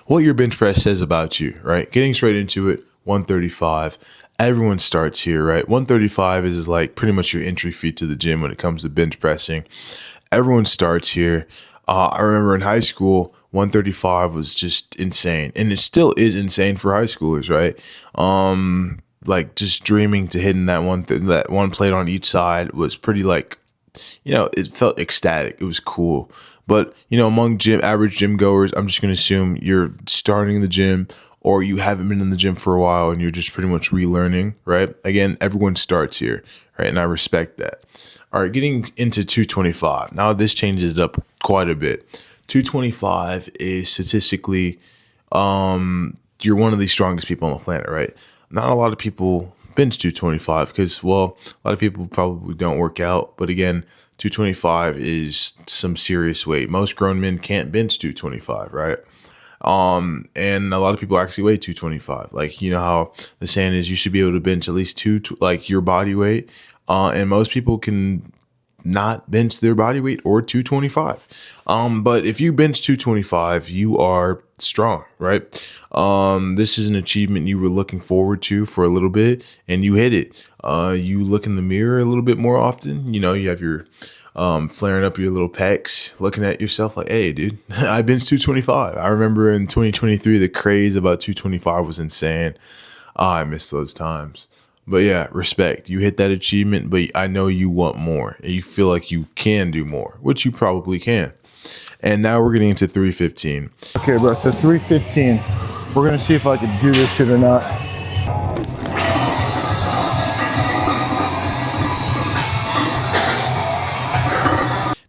what your bench press says about you, right? Getting straight into it, 135. Everyone starts here, right? 135 is like pretty much your entry fee to the gym when it comes to bench pressing. Everyone starts here. I remember in high school, 135 was just insane, and it still is insane for high schoolers, right? Like just dreaming to hitting that one plate on each side was pretty like, it felt ecstatic. It was cool. But, among average gym goers, I'm just going to assume you're starting the gym or you haven't been in the gym for a while and you're just pretty much relearning, right? Again, everyone starts here, right? And I respect that. All right, getting into 225. Now this changes it up quite a bit. 225 is statistically, you're one of the strongest people on the planet, right? Not a lot of people bench 225 because, well, a lot of people probably don't work out. But again, 225 is some serious weight. Most grown men can't bench 225, right? And a lot of people actually weigh 225. Like, you know how the saying is you should be able to bench at least like your body weight. And most people can not bench their body weight or 225. But if you bench 225, you are strong, right? This is an achievement you were looking forward to for a little bit and you hit it. You look in the mirror a little bit more often. You have your flaring up your little pecs, looking at yourself like, hey, dude, I benched 225. I remember in 2023, the craze about 225 was insane. I miss those times. But yeah, respect. You hit that achievement, but I know you want more and you feel like you can do more, which you probably can. And now we're getting into 315. Okay, bro, so 315. We're going to see if I can do this shit or not.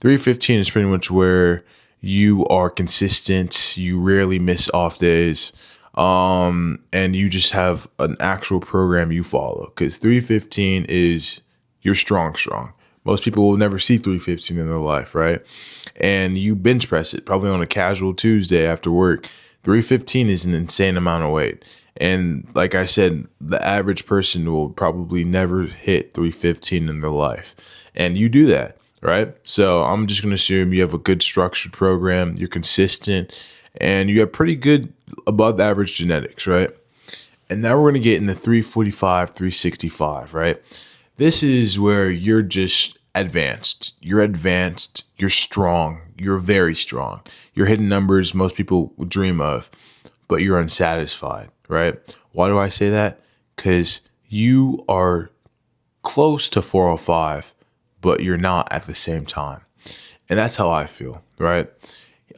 $315 is pretty much where you are consistent. You rarely miss off days. And you just have an actual program you follow, because 315 is you're strong. Most people will never see 315 in their life, right? And you bench press it probably on a casual Tuesday after work. 315 is an insane amount of weight. And like I said, the average person will probably never hit 315 in their life. And you do that, right? So I'm just going to assume you have a good structured program, you're consistent, and you have pretty good above average genetics, right? And now we're going to get in the 345, 365, right? This is where you're just advanced. You're strong. You're very strong. You're hitting numbers most people would dream of, but you're unsatisfied, right? Why do I say that? Because you are close to 405, but you're not at the same time. And that's how I feel, right?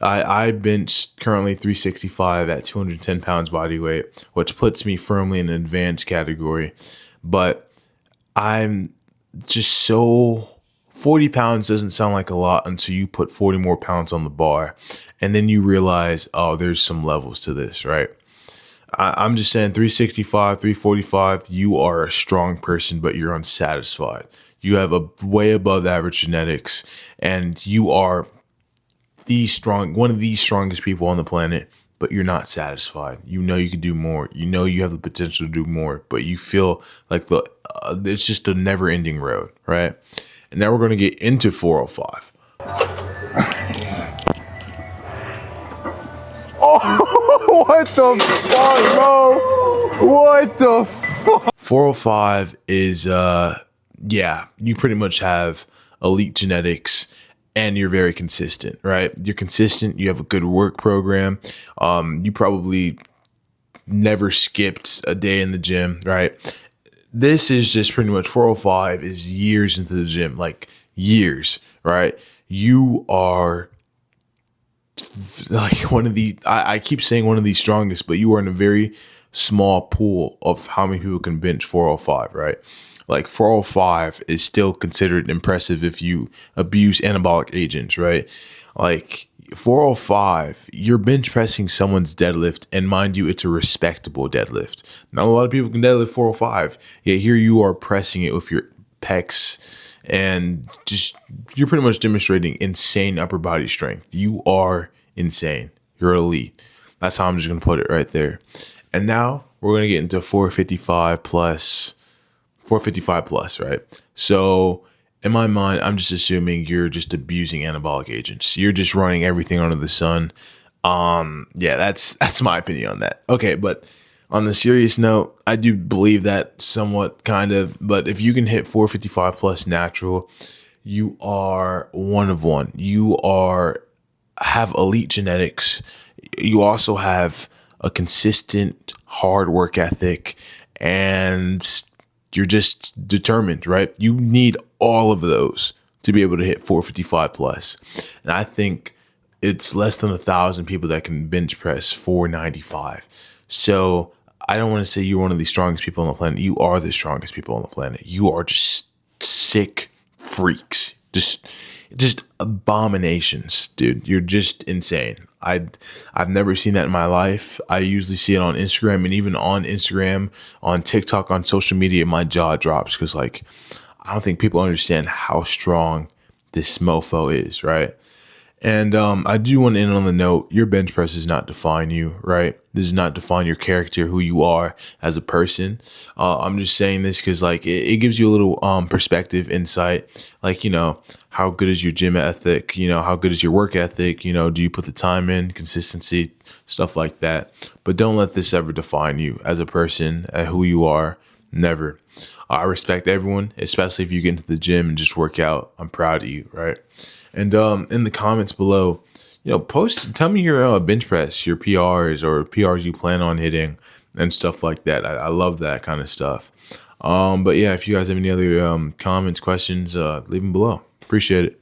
I bench currently 365 at 210 pounds body weight, which puts me firmly in an advanced category. But I'm just 40 pounds doesn't sound like a lot until you put 40 more pounds on the bar. And then you realize, oh, there's some levels to this, right? I'm just saying 365, 345, you are a strong person, but you're unsatisfied. You have a way above average genetics, and you are one of the strongest people on the planet, but you're not satisfied. You know you can do more. You know you have the potential to do more, but you feel like it's just a never-ending road, right? And now we're going to get into 405. Oh, what the fuck, bro? What the fuck? 405 is, you pretty much have elite genetics and you're very consistent, right? You're consistent. You have a good work program. You probably never skipped a day in the gym, right? This is just pretty much 405 is years into the gym, like years, right? You are like I keep saying one of the strongest, but you are in a very small pool of how many people can bench 405, right? Like 405 is still considered impressive if you abuse anabolic agents, right? Like 405, you're bench pressing someone's deadlift, and mind you, it's a respectable deadlift. Not a lot of people can deadlift 405, yet here you are pressing it with your pecs, and just you're pretty much demonstrating insane upper body strength. You are insane. You're elite. That's how I'm just gonna put it right there. And now we're gonna get into 455 plus, right? So in my mind, I'm just assuming you're just abusing anabolic agents. You're just running everything under the sun. Yeah, that's my opinion on that. Okay, but on the serious note, I do believe that somewhat kind of, but if you can hit 455 plus natural, you are one of one. You are have elite genetics. You also have a consistent hard work ethic, and you're just determined, right? You need all of those to be able to hit 455 plus. And I think it's less than 1,000 people that can bench press 495. So I don't want to say you're one of the strongest people on the planet. You are the strongest people on the planet. You are just sick freaks. Just abominations, dude. You're just insane. I've never seen that in my life. I usually see it on Instagram, and even on Instagram, on TikTok, on social media, my jaw drops because like I don't think people understand how strong this mofo is, right? And I do want to end on the note, your bench press does not define you, right? This does not define your character, who you are as a person. I'm just saying this because like it gives you a little perspective, insight, like, how good is your gym ethic? How good is your work ethic? Do you put the time in, consistency, stuff like that? But don't let this ever define you as a person, who you are. Never. I respect everyone, especially if you get into the gym and just work out. I'm proud of you, right? And in the comments below, tell me your bench press, your PRs or PRs you plan on hitting and stuff like that. I love that kind of stuff. But yeah, if you guys have any other comments, questions, leave them below. Appreciate it.